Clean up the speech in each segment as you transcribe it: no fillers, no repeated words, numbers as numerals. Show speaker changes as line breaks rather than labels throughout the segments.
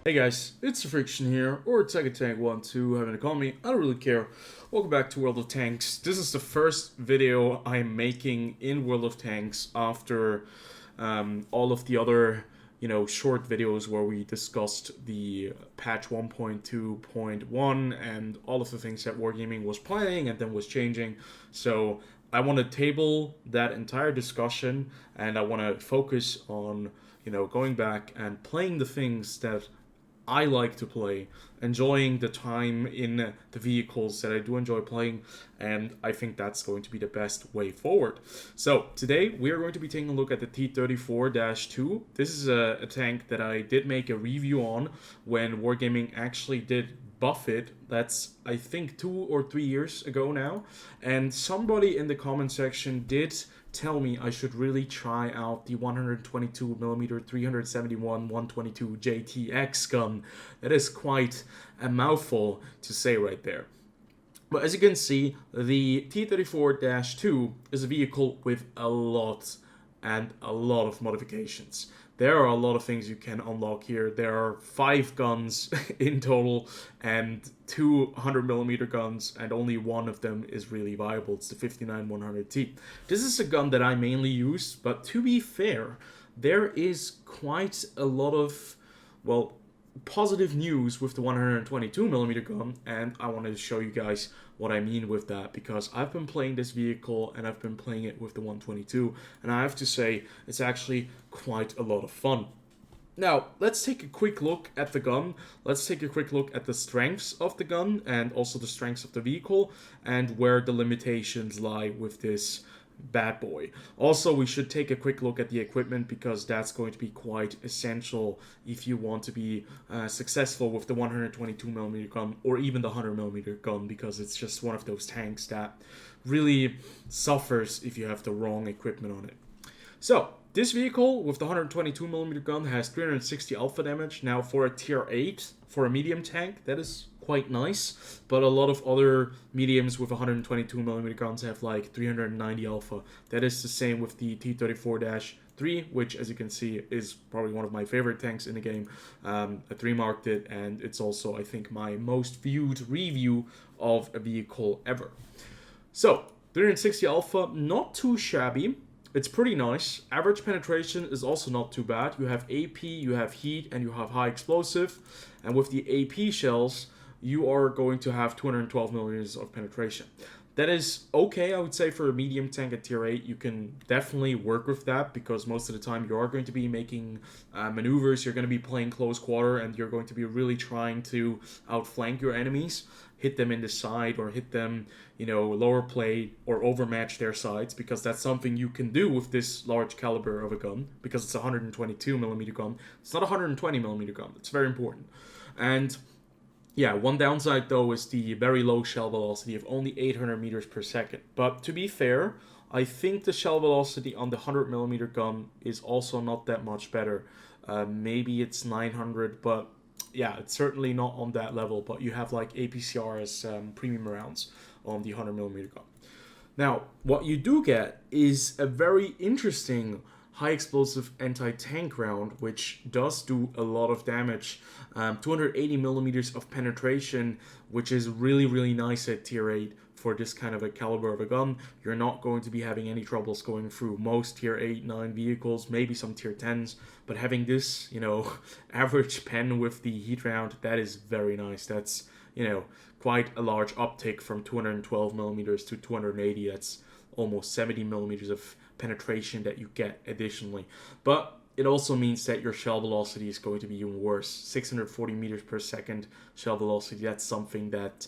Hey guys, it's the Friction here, or Tank12, having a call me, I don't really care. Welcome back to World of Tanks. This is the first video I'm making in World of Tanks after all of the other, short videos where we discussed the patch 1.2.1 and all of the things that Wargaming was planning and then was changing. So I want to table that entire discussion and I want to focus on, going back and playing the things that I like to play, enjoying the time in the vehicles that I do enjoy playing, and I think that's going to be the best way forward. So today we are going to be taking a look at the T-34-2. This is a tank that I did make a review on when Wargaming actually did buff it. That's, I think, 2 or 3 years ago now, and somebody in the comment section did tell me I should really try out the 122mm 371 122 JTX gun. That is quite a mouthful to say right there. But as you can see, the T-34-2 is a vehicle with a lot of modifications. There are a lot of things you can unlock here. There are 5 guns in total and 2 100mm guns, and only one of them is really viable. It's the 59-100T. This is a gun that I mainly use, but to be fair, there is quite a lot of, well, positive news with the 122mm gun, and I wanted to show you guys what I mean with that, because I've been playing this vehicle and I've been playing it with the 122, and I have to say it's actually quite a lot of fun. Now, let's take a quick look at the gun. Let's take a quick look at the strengths of the gun and also the strengths of the vehicle and where the limitations lie with this bad boy. Also, we should take a quick look at the equipment, because that's going to be quite essential if you want to be successful with the 122mm gun or even the 100mm gun, because it's just one of those tanks that really suffers if you have the wrong equipment on it. So this vehicle with the 122mm gun has 360 alpha damage. Now, for a tier 8 for a medium tank, that is quite nice, but a lot of other mediums with 122mm guns have like 390 alpha. That is the same with the T-34-3, which, as you can see, is probably one of my favorite tanks in the game. I 3-marked it, and it's also, I think, my most viewed review of a vehicle ever. So 360 alpha, not too shabby. It's pretty nice. Average penetration is also not too bad. You have AP, you have heat, and you have high explosive. And with the AP shells, you are going to have 212 millimeters of penetration. That is okay, I would say, for a medium tank at tier 8. You can definitely work with that, because most of the time you are going to be making maneuvers, you're going to be playing close quarter, and you're going to be really trying to outflank your enemies, hit them in the side, or hit them, lower plate, or overmatch their sides, because that's something you can do with this large caliber of a gun, because it's a 122mm gun. It's not a 120mm gun. It's very important. And yeah, one downside though is the very low shell velocity of only 800 meters per second. But to be fair, I think the shell velocity on the 100mm gun is also not that much better. Maybe it's 900, but yeah, it's certainly not on that level. But you have like APCR as premium rounds on the 100mm gun. Now, what you do get is a very interesting high explosive anti-tank round, which does do a lot of damage. 280 millimeters of penetration, which is really nice at tier 8 for this kind of a caliber of a gun. You're not going to be having any troubles going through most tier 8, 9 vehicles, maybe some tier 10s, but having this, average pen with the heat round, that is very nice. That's, quite a large uptick from 212 millimeters to 280. That's almost 70 millimeters of penetration that you get additionally. But it also means that your shell velocity is going to be even worse. 640 meters per second shell velocity, that's something that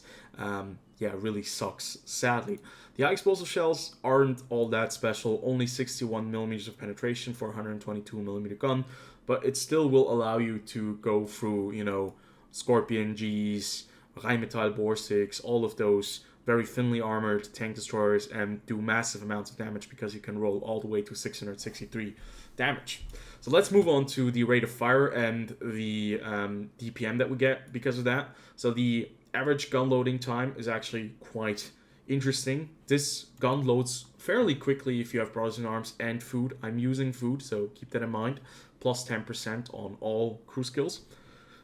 really sucks, sadly. The high explosive shells aren't all that special, only 61 millimeters of penetration for a 122mm gun, but it still will allow you to go through, Scorpion Gs, Rheinmetall Borsix, all of those very thinly armored tank destroyers, and do massive amounts of damage, because you can roll all the way to 663 damage. So let's move on to the rate of fire and the DPM that we get because of that. So the average gun loading time is actually quite interesting. This gun loads fairly quickly if you have brothers in arms and food. I'm using food, so keep that in mind. Plus 10% on all crew skills.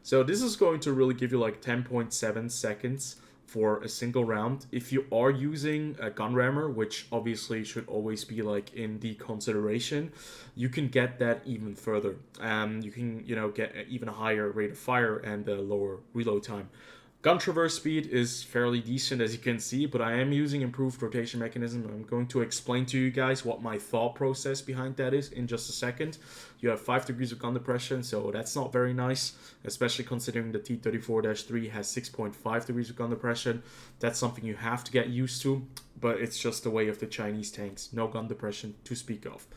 So this is going to really give you like 10.7 seconds for a single round. If you are using a gun rammer, which obviously should always be like in the consideration, you can get that even further. You can, get even a higher rate of fire and a lower reload time. Gun traverse speed is fairly decent, as you can see, but I am using improved rotation mechanism. I'm going to explain to you guys what my thought process behind that is in just a second. You have 5 degrees of gun depression, so that's not very nice, especially considering the T-34-3 has 6.5 degrees of gun depression. That's something you have to get used to, but it's just the way of the Chinese tanks. No gun depression to speak of.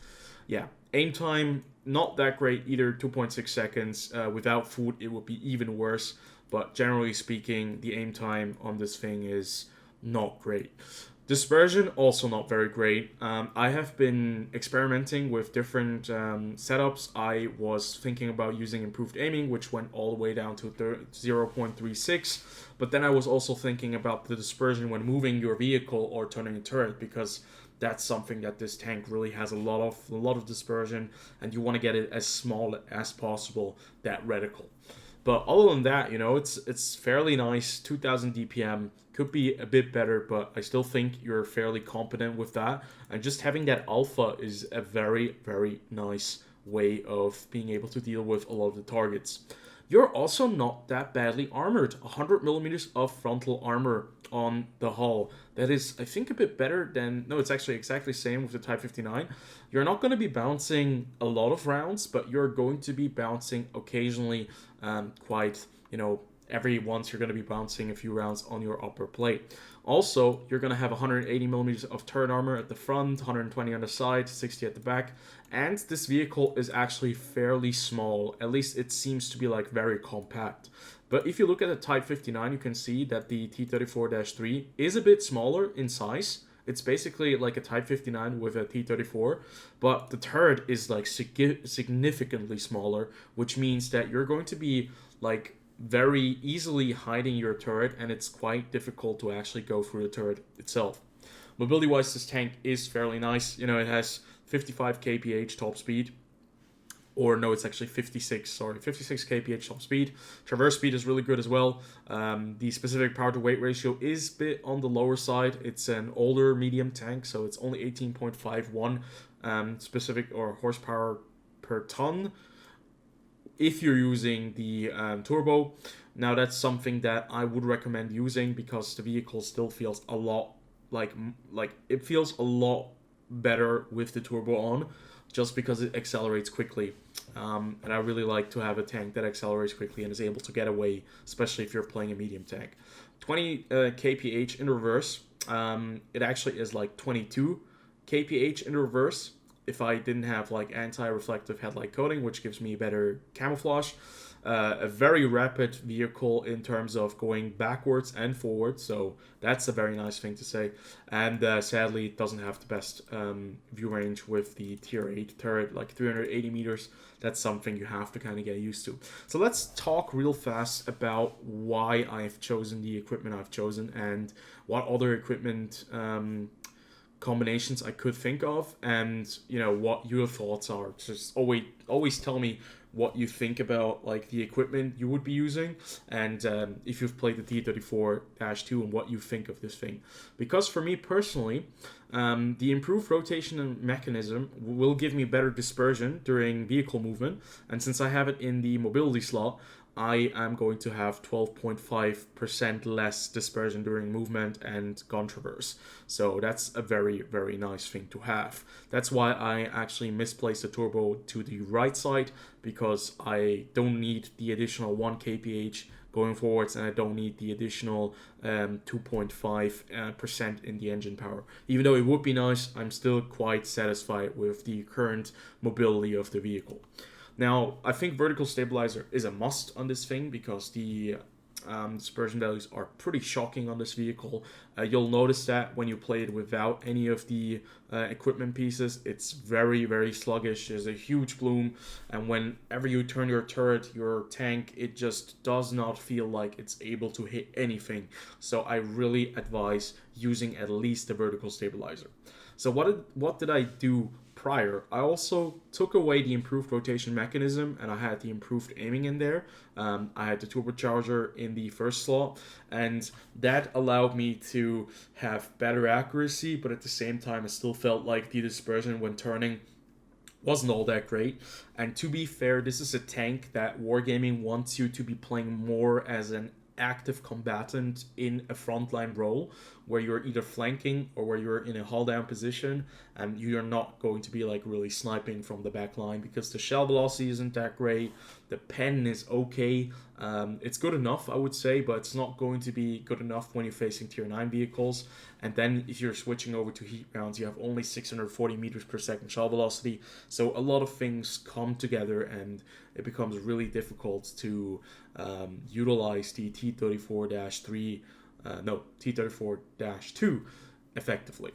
Yeah, aim time, not that great either, 2.6 seconds. Without food, it would be even worse. But generally speaking, the aim time on this thing is not great. Dispersion, also not very great. I have been experimenting with different setups. I was thinking about using improved aiming, which went all the way down to 0.36. But then I was also thinking about the dispersion when moving your vehicle or turning a turret, because that's something that this tank really has a lot of dispersion, and you want to get it as small as possible, that reticle. But other than that, it's fairly nice. 2000 DPM could be a bit better, but I still think you're fairly competent with that. And just having that alpha is a very, very nice way of being able to deal with a lot of the targets. You're also not that badly armored. 100 millimeters of frontal armor on the hull. That is, I think, a bit better than... No, it's actually exactly the same with the Type 59. You're not going to be bouncing a lot of rounds, but you're going to be bouncing occasionally quite, every once you're going to be bouncing a few rounds on your upper plate. Also, you're going to have 180 millimeters of turret armor at the front, 120 on the side, 60 at the back. And this vehicle is actually fairly small. At least it seems to be like very compact. But if you look at the Type 59, you can see that the T-34-3 is a bit smaller in size. It's basically like a Type 59 with a T-34, but the turret is like significantly smaller, which means that you're going to be like very easily hiding your turret, and it's quite difficult to actually go through the turret itself. Mobility-wise, this tank is fairly nice. It has 55 kph top speed. Or no, it's actually 56 kph top speed. Traverse speed is really good as well. The specific power to weight ratio is a bit on the lower side. It's an older medium tank, so it's only 18.51 specific or horsepower per ton if you're using the turbo. Now that's something that I would recommend using, because the vehicle still feels a lot like it feels a lot better with the turbo on, just because it accelerates quickly. And I really like to have a tank that accelerates quickly and is able to get away, especially if you're playing a medium tank. 20 kph in reverse. It actually is like 22 kph in reverse if I didn't have like anti-reflective headlight coating, which gives me better camouflage. A very rapid vehicle in terms of going backwards and forwards, so that's a very nice thing to say. And sadly, it doesn't have the best view range with the tier 8 turret, like 380 meters. That's something you have to kind of get used to. So let's talk real fast about why I've chosen the equipment I've chosen and what other equipment combinations I could think of, and what your thoughts are. Just always tell me what you think about like the equipment you would be using, and if you've played the T-34-2 and what you think of this thing. Because for me personally, the improved rotation mechanism will give me better dispersion during vehicle movement, and since I have it in the mobility slot, I am going to have 12.5% less dispersion during movement and gun traverse. So that's a very, very nice thing to have. That's why I actually misplaced the turbo to the right side, because I don't need the additional 1 kph going forwards, and I don't need the additional 2.5% in the engine power. Even though it would be nice, I'm still quite satisfied with the current mobility of the vehicle. Now, I think vertical stabilizer is a must on this thing, because the dispersion values are pretty shocking on this vehicle. You'll notice that when you play it without any of the equipment pieces, it's very, very sluggish. There's a huge bloom, and whenever you turn your turret, your tank, it just does not feel like it's able to hit anything. So I really advise using at least the vertical stabilizer. So what did I do prior, I also took away the improved rotation mechanism and I had the improved aiming in there. I had the turbocharger in the first slot, and that allowed me to have better accuracy, but at the same time, I still felt like the dispersion when turning wasn't all that great. And to be fair, this is a tank that Wargaming wants you to be playing more as an active combatant in a frontline role where you're either flanking or where you're in a hull down position, and you're not going to be like really sniping from the back line because the shell velocity isn't that great. The pen is okay. It's good enough, I would say, but it's not going to be good enough when you're facing tier 9 vehicles. And then if you're switching over to heat rounds, you have only 640 meters per second shell velocity. So a lot of things come together and it becomes really difficult to utilize the T-34-3, T-34-2 effectively.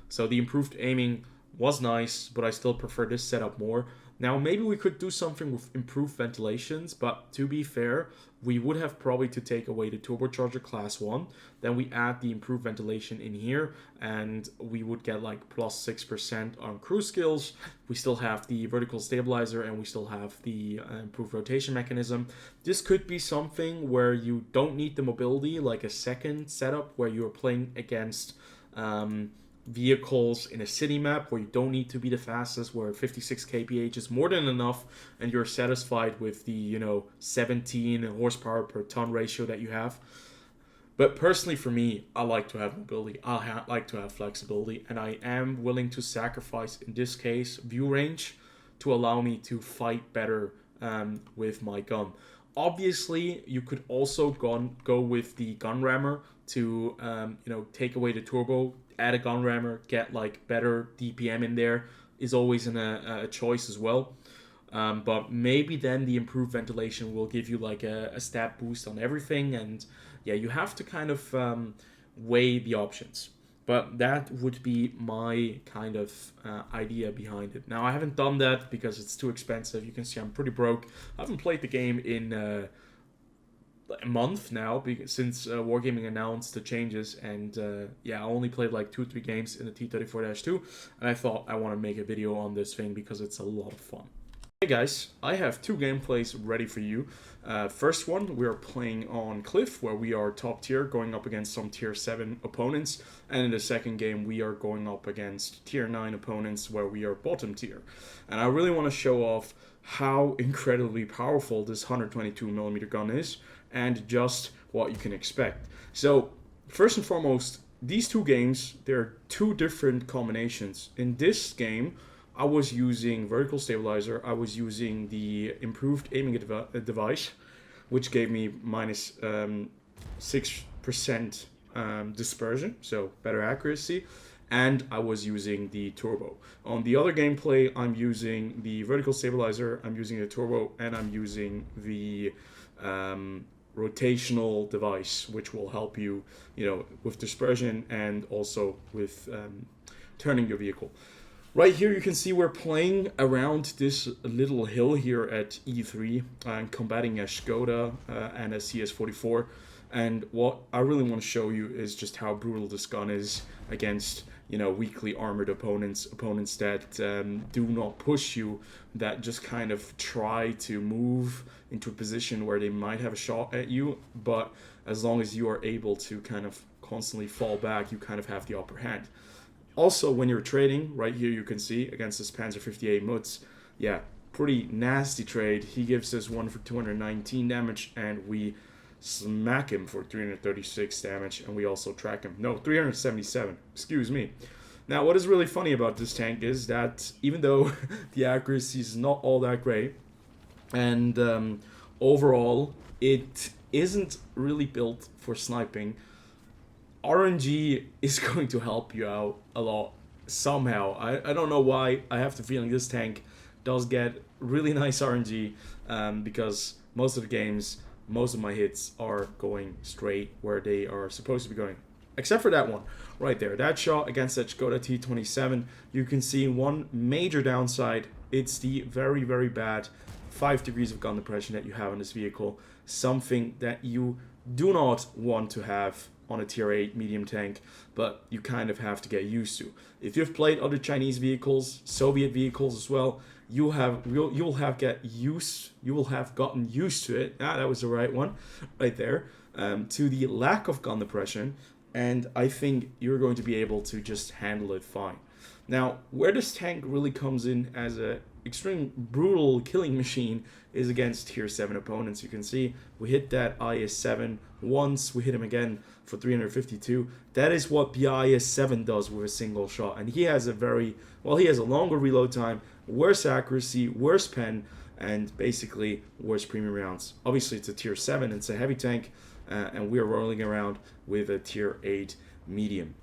So the improved aiming was nice, but I still prefer this setup more. Now, maybe we could do something with improved ventilations, but to be fair, we would have probably to take away the turbocharger class 1. Then we add the improved ventilation in here, and we would get like plus 6% on crew skills. We still have the vertical stabilizer, and we still have the improved rotation mechanism. This could be something where you don't need the mobility, like a second setup where you're playing against vehicles in a city map where you don't need to be the fastest, where 56 kph is more than enough and you're satisfied with the 17 horsepower per ton ratio that you have. But personally for me, I like to have mobility, I like to have flexibility, and I am willing to sacrifice, in this case, view range to allow me to fight better with my gun. Obviously, you could also go with the gun rammer to take away the turbo, add a gun rammer, get like better DPM in there is always a choice as well. But maybe then the improved ventilation will give you like a stat boost on everything, and yeah, you have to kind of weigh the options. But that would be my kind of idea behind it. Now, I haven't done that because it's too expensive. You can see I'm pretty broke. I haven't played the game in a month now since Wargaming announced the changes, and I only played like 2-3 games in the T-34-2, and I thought I want to make a video on this thing because it's a lot of fun. Hey guys, I have 2 gameplays ready for you. First one, we are playing on Cliff, where we are top tier, going up against some tier 7 opponents. And in the second game, we are going up against tier 9 opponents, where we are bottom tier. And I really want to show off how incredibly powerful this 122mm gun is, and just what you can expect. So, first and foremost, these 2 games, they're 2 different combinations. In this game, I was using vertical stabilizer, I was using the improved aiming device, which gave me minus 6% dispersion, so better accuracy, and I was using the turbo. On the other gameplay, I'm using the vertical stabilizer, I'm using the turbo, and I'm using the rotational device, which will help you, with dispersion and also with turning your vehicle. Right here you can see we're playing around this little hill here at E3 and combating a Skoda and a CS44, and what I really want to show you is just how brutal this gun is against weakly armored opponents that do not push you, that just kind of try to move into a position where they might have a shot at you, but as long as you are able to kind of constantly fall back, you kind of have the upper hand. Also, when you're trading, right here you can see against this Panzer 58 Mutz, pretty nasty trade. He gives us one for 219 damage, and we smack him for 336 damage, and we also track him. No, 377, excuse me. Now, what is really funny about this tank is that even though the accuracy is not all that great, and overall it isn't really built for sniping, RNG is going to help you out a lot somehow. I don't know why. I have the feeling this tank does get really nice RNG because most of the games, most of my hits are going straight where they are supposed to be going. Except for that one right there. That shot against that Skoda T27, you can see one major downside. It's the very, very bad 5 degrees of gun depression that you have on this vehicle. Something that you do not want to have on a tier 8 medium tank, but you kind of have to get used to. If you've played other Chinese vehicles, Soviet vehicles as well, you will have gotten used to it. That was the right one, right there. To the lack of gun depression, and I think you're going to be able to just handle it fine. Now, where this tank really comes in as a extreme brutal killing machine is against tier 7 opponents. You can see we hit that IS-7 once, we hit him again for 352. That is what the IS-7 does with a single shot, and he has a longer reload time, worse accuracy, worse pen, and basically worse premium rounds. Obviously it's a tier 7, it's a heavy tank, and we're rolling around with a tier 8 medium.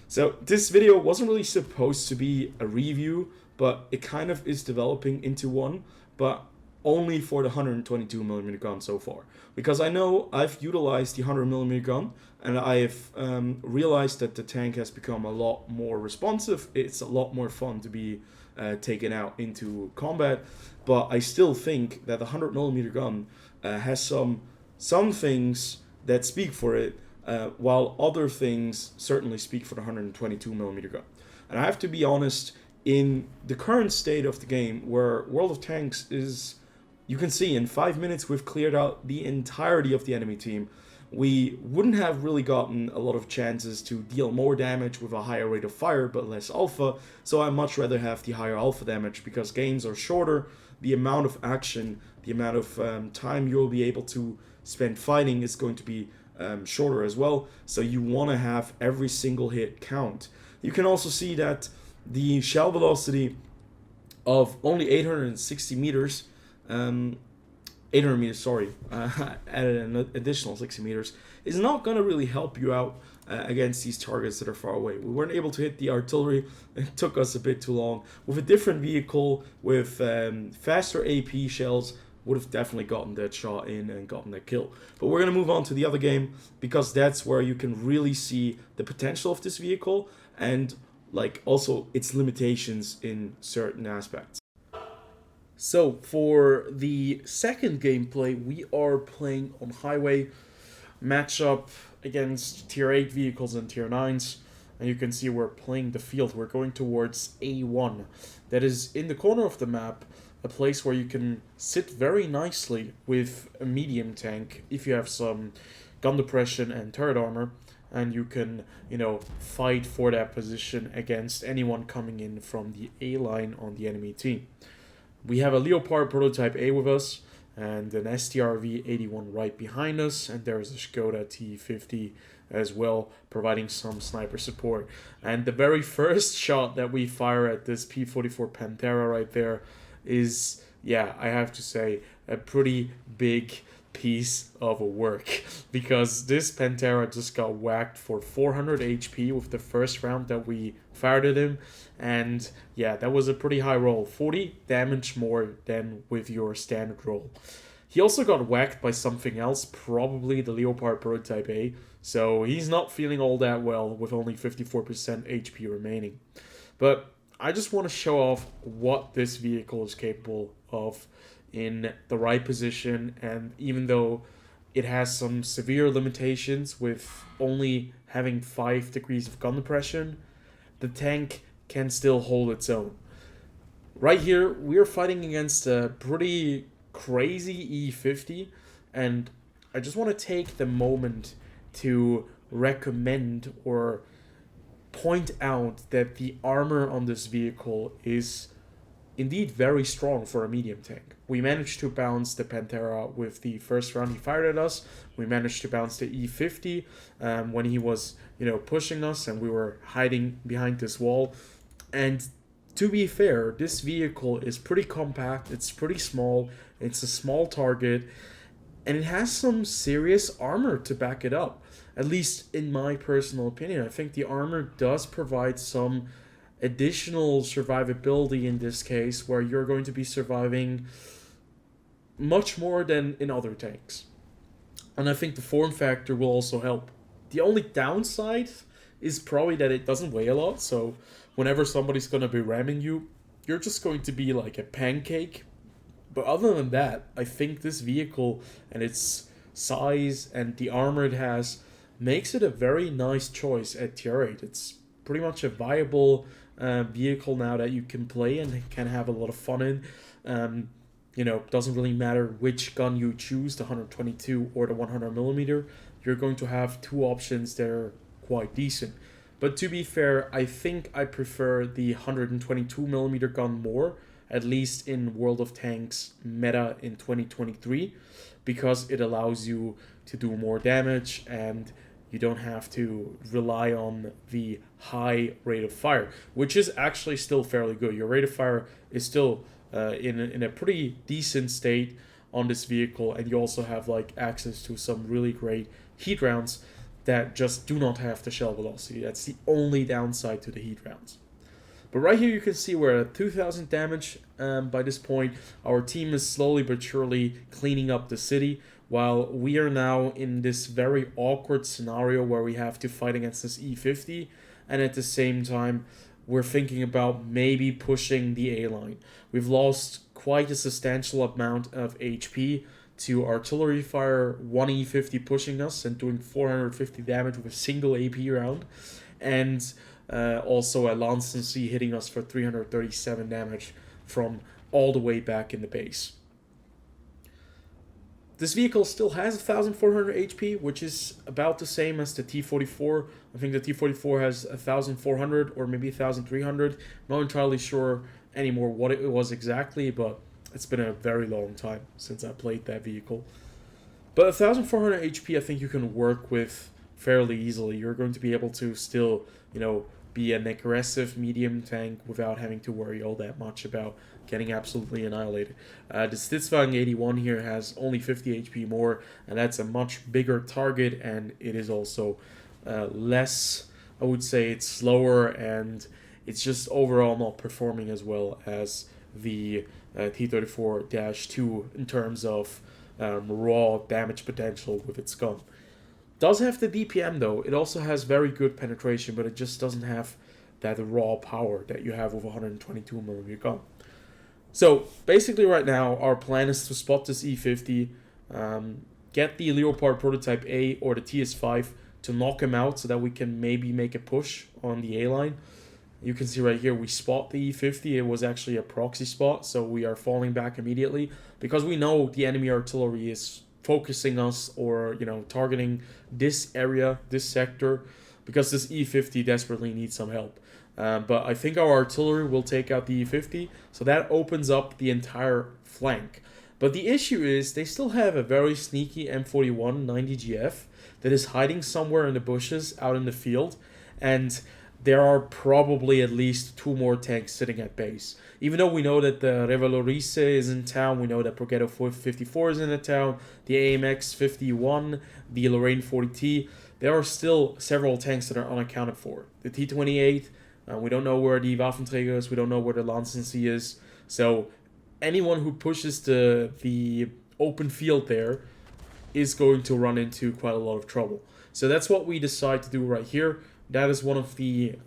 So this video wasn't really supposed to be a review, but it kind of is developing into one, but only for the 122mm gun so far. Because I know I've utilized the 100mm gun, and I've realized that the tank has become a lot more responsive. It's a lot more fun to be taken out into combat, but I still think that the 100mm gun has some things that speak for it, while other things certainly speak for the 122mm gun. And I have to be honest, in the current state of the game, where World of Tanks is, you can see in 5 minutes we've cleared out the entirety of the enemy team. We wouldn't have really gotten a lot of chances to deal more damage with a higher rate of fire but less alpha, so I much rather have the higher alpha damage because games are shorter, the amount of action, the amount of time you'll be able to spend fighting is going to be shorter as well, so you want to have every single hit count. You can also see that the shell velocity of only 860 meters, 800 meters, sorry, added an additional 60 meters, is not going to really help you out against these targets that are far away. We weren't able to hit the artillery. It took us a bit too long. With a different vehicle, with faster AP shells, would have definitely gotten that shot in and gotten that kill. But we're going to move on to the other game, because that's where you can really see the potential of this vehicle and like also its limitations in certain aspects. So for the second gameplay, we are playing on highway, matchup against tier 8 vehicles and tier 9s, and you can see we're playing the field. We're going towards A1. That is in the corner of the map, a place where you can sit very nicely with a medium tank if you have some gun depression and turret armor, and you can, fight for that position against anyone coming in from the A line on the enemy team. We have a Leopard prototype A with us, and an STRV-81 right behind us, and there's a Skoda T-50 as well, providing some sniper support. And the very first shot that we fire at this P-44 Pantera right there is, I have to say, a pretty big piece of work, because this Pantera just got whacked for 400 HP with the first round that we fired at him, and that was a pretty high roll, 40 damage more than with your standard roll. He also got whacked by something else, probably the Leopard prototype A, so he's not feeling all that well with only 54% HP remaining. But I just want to show off what this vehicle is capable of in the right position, and even though it has some severe limitations with only having 5 degrees of gun depression, the tank can still hold its own. Right here, we are fighting against a pretty crazy E50, and I just want to take the moment to recommend or point out that the armor on this vehicle is indeed very strong for a medium tank. We managed to bounce the Pantera with the first round he fired at us. We managed to bounce the E50 when he was, pushing us and we were hiding behind this wall. And to be fair, this vehicle is pretty compact, it's pretty small, it's a small target, and it has some serious armor to back it up. At least in my personal opinion, I think the armor does provide some additional survivability in this case, where you're going to be surviving much more than in other tanks. And I think the form factor will also help. The only downside is probably that it doesn't weigh a lot, so whenever somebody's going to be ramming you, you're just going to be like a pancake. But other than that, I think this vehicle and its size and the armor it has makes it a very nice choice at tier 8. It's pretty much a viable vehicle now that you can play and can have a lot of fun in. Doesn't really matter which gun you choose, the 122 or the 100mm. You're going to have two options that are quite decent. But to be fair, I think I prefer the 122mm gun more, at least in World of Tanks meta in 2023, because it allows you to do more damage and you don't have to rely on the high rate of fire, which is actually still fairly good. Your rate of fire is still in a pretty decent state on this vehicle, and you also have like access to some really great heat rounds that just do not have the shell velocity. That's the only downside to the heat rounds. But right here you can see we're at 2,000 damage by this point. Our team is slowly but surely cleaning up the city, while we are now in this very awkward scenario where we have to fight against this E50, and at the same time we're thinking about maybe pushing the A-line. We've lost quite a substantial amount of HP to artillery fire, one E50 pushing us and doing 450 damage with a single AP round, and also a Lancency hitting us for 337 damage from all the way back in the base. This vehicle still has 1,400 HP, which is about the same as the T-34. I think the T-44 has 1,400 or maybe 1,300. Not entirely sure anymore what it was exactly, but it's been a very long time since I played that vehicle. But 1,400 HP I think you can work with fairly easily. You're going to be able to still, be an aggressive medium tank without having to worry all that much about getting absolutely annihilated. The Stitzwagen 81 here has only 50 HP more, and that's a much bigger target, and it is also less, I would say it's slower, and it's just overall not performing as well as the T-34-2 in terms of raw damage potential with its gun. Does have the DPM though. It also has very good penetration, but it just doesn't have that raw power that you have with a 122mm gun. So basically right now our plan is to spot this E50, get the Leopard Prototype A or the TS5 to knock him out so that we can maybe make a push on the A-line. You can see right here we spot the E50. It was actually a proxy spot, so we are falling back immediately because we know the enemy artillery is focusing us or targeting this area, this sector, because this E50 desperately needs some help. But I think our artillery will take out the E50, so that opens up the entire flank. But the issue is they still have a very sneaky M41 90GF that is hiding somewhere in the bushes out in the field, and there are probably at least two more tanks sitting at base. Even though we know that the Revalorice is in town, we know that Progetto 54 is in the town, the AMX 51, the Lorraine 40T, there are still several tanks that are unaccounted for. The T-28, we don't know where the Waffenträger is, we don't know where the Lancency is, so anyone who pushes the open field there is going to run into quite a lot of trouble. So that's what we decide to do right here. That is one of the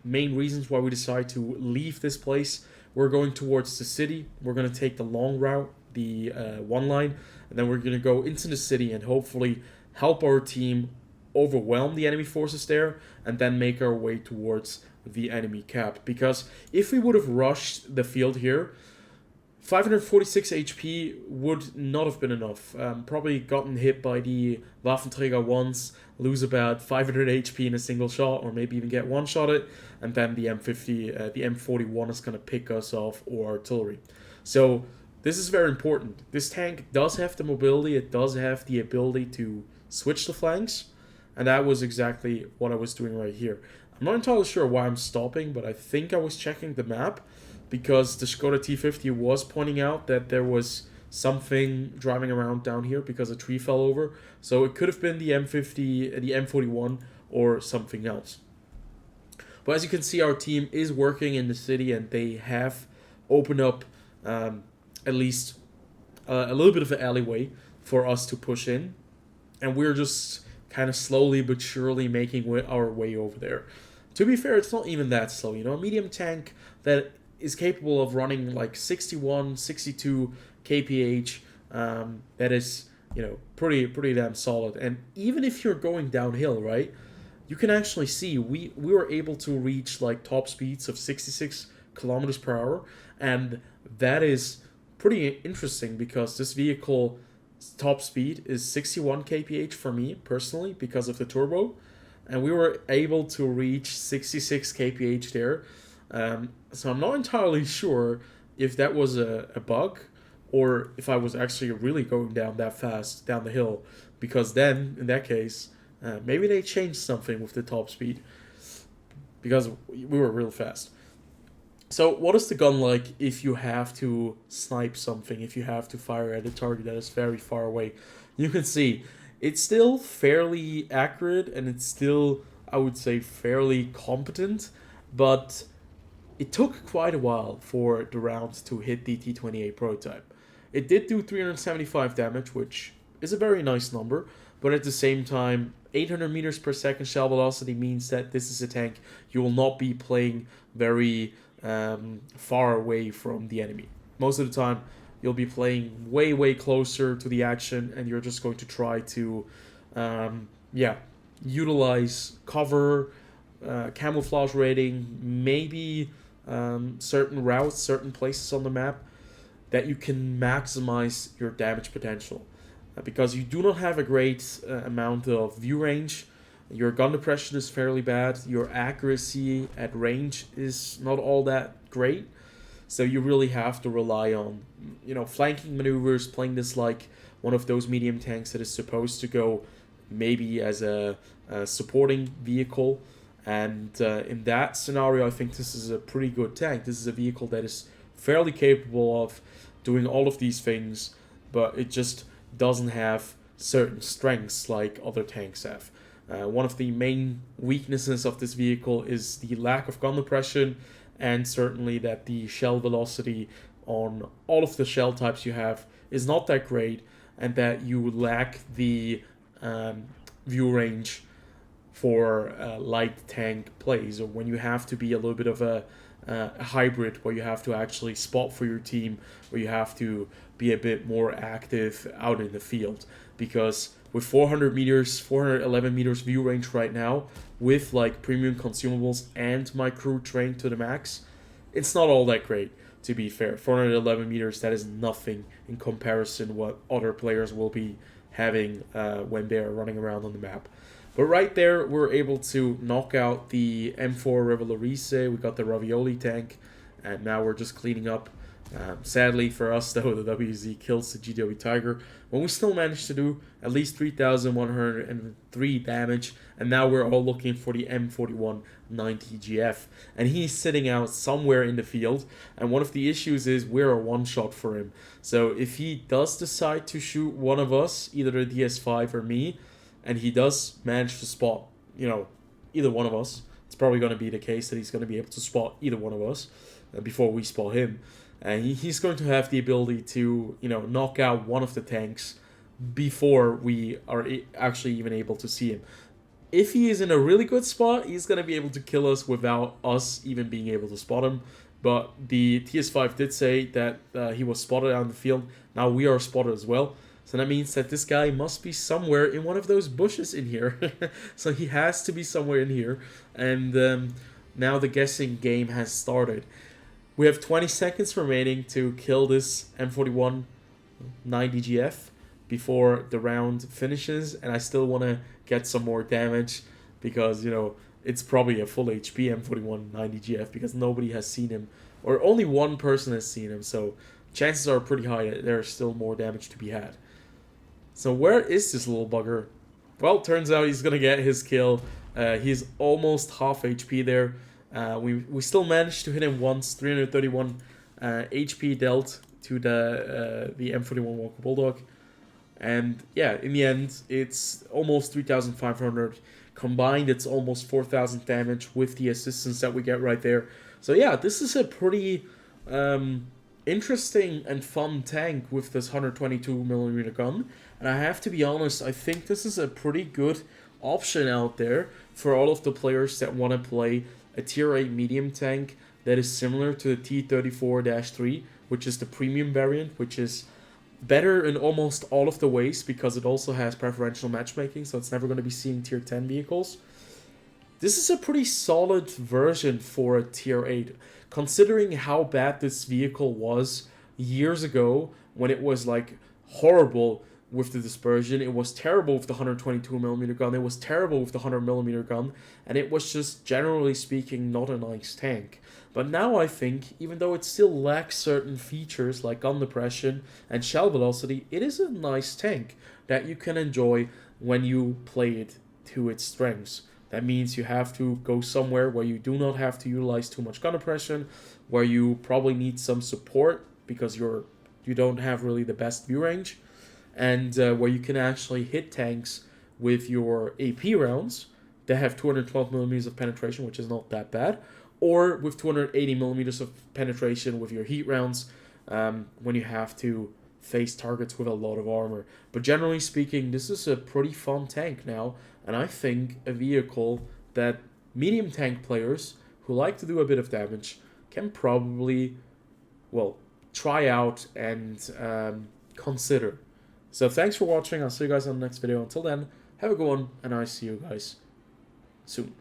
main reasons why we decide to leave this place. We're going towards the city. We're going to take the long route, the one line, and then we're going to go into the city and hopefully help our team overwhelm the enemy forces there and then make our way towards the enemy cap. Because if we would have rushed the field here, 546 HP would not have been enough. Probably gotten hit by the Waffenträger once, lose about 500 HP in a single shot, or maybe even get one shot it, and then the M50, the M41 is going to pick us off, or artillery. So this is very important. This tank does have the mobility, it does have the ability to switch the flanks, and that was exactly what I was doing right here. I'm not entirely sure why I'm stopping, but I think I was checking the map, because the Skoda T50 was pointing out that there was something driving around down here because a tree fell over. So it could have been the M50, the M41, or something else. But as you can see, our team is working in the city and they have opened up at least a little bit of an alleyway for us to push in. And we're just kind of slowly but surely making our way over there. To be fair, it's not even that slow. A medium tank that is capable of running like 61, 62 kph, that is, pretty damn solid. And even if you're going downhill, right, you can actually see we were able to reach like top speeds of 66 kilometers per hour, and that is pretty interesting because this vehicle top speed is 61 kph for me personally because of the turbo, and we were able to reach 66 kph there. So I'm not entirely sure if that was a bug or if I was actually really going down that fast down the hill, because then in that case maybe they changed something with the top speed because we were real fast. So what is the gun like if you have to snipe something, if you have to fire at a target that is very far away? You can see it's still fairly accurate and it's still, I would say, fairly competent, but it took quite a while for the round to hit the T-28 prototype. It did do 375 damage, which is a very nice number, but at the same time, 800 meters per second shell velocity means that this is a tank you will not be playing very far away from the enemy. Most of the time, you'll be playing way closer to the action, and you're just going to try to, utilize cover, camouflage rating, maybe certain routes, certain places on the map that you can maximize your damage potential. Because you do not have a great amount of view range. Your gun depression is fairly bad. Your accuracy at range is not all that great. So you really have to rely on, flanking maneuvers, playing this like one of those medium tanks that is supposed to go maybe as a supporting vehicle. And in that scenario, I think this is a pretty good tank. This is a vehicle that is fairly capable of doing all of these things, but it just doesn't have certain strengths like other tanks have. One of the main weaknesses of this vehicle is the lack of gun depression, and certainly that the shell velocity on all of the shell types you have is not that great, and that you lack the view range for light tank plays, or when you have to be a little bit of a hybrid, where you have to actually spot for your team, where you have to be a bit more active out in the field. Because with 411 meters view range right now, with like premium consumables and my crew trained to the max, it's not all that great, to be fair. 411 meters, that is nothing in comparison what other players will be having when they're running around on the map. But right there, we're able to knock out the M4 Revelorice. We got the Ravioli tank, and now we're just cleaning up. Sadly for us, though, the WZ kills the GW Tiger, when we still managed to do at least 3,103 damage, and now we're all looking for the M41 90GF, and he's sitting out somewhere in the field, and one of the issues is we're a one-shot for him. So if he does decide to shoot one of us, either the DS5 or me, and he does manage to spot, either one of us, it's probably going to be the case that he's going to be able to spot either one of us before we spot him. And he's going to have the ability to, knock out one of the tanks before we are actually even able to see him. If he is in a really good spot, he's going to be able to kill us without us even being able to spot him. But the TS5 did say that he was spotted out in the field. Now we are spotted as well. So that means that this guy must be somewhere in one of those bushes in here. So he has to be somewhere in here. And now the guessing game has started. We have 20 seconds remaining to kill this M41 90GF before the round finishes. And I still want to get some more damage because, it's probably a full HP M41 90GF because nobody has seen him. Or only one person has seen him. So chances are pretty high that there's still more damage to be had. So where is this little bugger? Well, turns out he's going to get his kill. He's almost half HP there. We still managed to hit him once, 331 HP dealt to the M41 Walker Bulldog. And yeah, in the end, it's almost 3,500. Combined, it's almost 4,000 damage with the assistance that we get right there. So yeah, this is a pretty interesting and fun tank with this 122mm gun. And I have to be honest, I think this is a pretty good option out there for all of the players that want to play a tier 8 medium tank that is similar to the T-34-2, which is the premium variant, which is better in almost all of the ways because it also has preferential matchmaking, so it's never going to be seeing tier 10 vehicles. This is a pretty solid version for a tier 8, considering how bad this vehicle was years ago when it was like horrible with the dispersion. It was terrible with the 122mm gun, it was terrible with the 100mm gun, and it was just, generally speaking, not a nice tank. But now I think, even though it still lacks certain features like gun depression and shell velocity, it is a nice tank that you can enjoy when you play it to its strengths. That means you have to go somewhere where you do not have to utilize too much gun depression, where you probably need some support because you don't have really the best view range, and where you can actually hit tanks with your AP rounds that have 212mm of penetration, which is not that bad, or with 280mm of penetration with your heat rounds when you have to face targets with a lot of armor. But generally speaking, this is a pretty fun tank now, and I think a vehicle that medium tank players who like to do a bit of damage can probably, well, try out and consider. So thanks for watching. I'll see you guys on the next video. Until then, have a good one, and I'll see you guys soon.